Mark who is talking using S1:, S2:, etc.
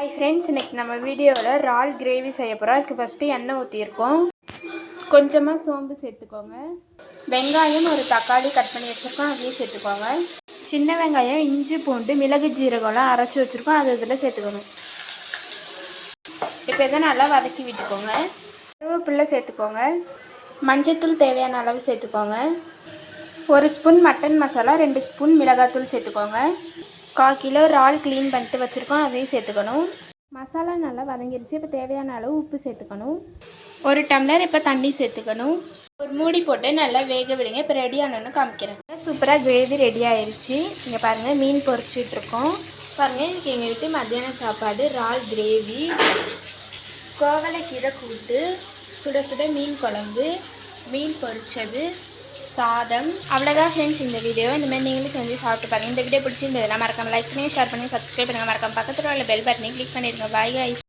S1: Hi friends, இன்னைக்கு நம்ம வீடியோவில் இறால் கிரேவி செய்ய போகிறோம். அதுக்கு ஃபஸ்ட்டு எண்ணெய் ஊற்றிருக்கோம். கொஞ்சமாக சோம்பு சேர்த்துக்கோங்க. வெங்காயம் ஒரு தக்காளி கட் பண்ணி வச்சுருக்கோம், அதையும் சேர்த்துக்கோங்க. சின்ன வெங்காயம், இஞ்சி பூண்டு, மிளகு ஜீரகம்லாம் அரைச்சி வச்சுருக்கோம், அது இதில் சேர்த்துக்கணும். இப்போ இதை நல்லா வதக்கி விட்டுக்கோங்க. கருவேப்பிலை சேர்த்துக்கோங்க. மஞ்சத்தூள் தேவையான அளவு சேர்த்துக்கோங்க. 1 ஸ்பூன் மட்டன் மசாலா, 2 ஸ்பூன் மிளகாத்தூள் சேர்த்துக்கோங்க. 1/4 கிலோ இறால் க்ளீன் பண்ணிட்டு வச்சுருக்கோம், அதையும் சேர்த்துக்கணும். மசாலா நல்லா வதங்கிடுச்சு. இப்போ தேவையான அளவு உப்பு சேர்த்துக்கணும். 1 டம்ளர் இப்போ தண்ணி சேர்த்துக்கணும். ஒரு மூடி போட்டு நல்லா வேக விடுங்க. இப்போ ரெடி ஆனோன்னு காமிக்கிறேன். சூப்பராக கிரேவி ரெடி ஆயிடுச்சு. இங்கே பாருங்கள், மீன் பொரிச்சிட்ருக்கோம். பாருங்கள், இன்றைக்கி எங்கள் வீட்டு மத்தியான சாப்பாடு இறால் கிரேவி, கோவலைக்கீரை கூட்டு, சுட சுட மீன் குழம்பு, மீன் பொரிச்சது, சாதம். அவ்வளோதான் ஃப்ரெண்ட்ஸ் இந்த வீடியோ. இந்தமாதிரி நீங்களும் செஞ்சு சாப்பிட்டு பாருங்கள். இந்த வீடியோ பிடிச்சிருந்ததுலாம் மறக்காம லைக் பண்ணி ஷேர் பண்ணி சப்ஸ்கிரைப் பண்ணுங்கள். மறக்காம பக்கத்தில் உள்ள பெல் பட்டனை கிளிக் பண்ணிடுங்க. Bye guys.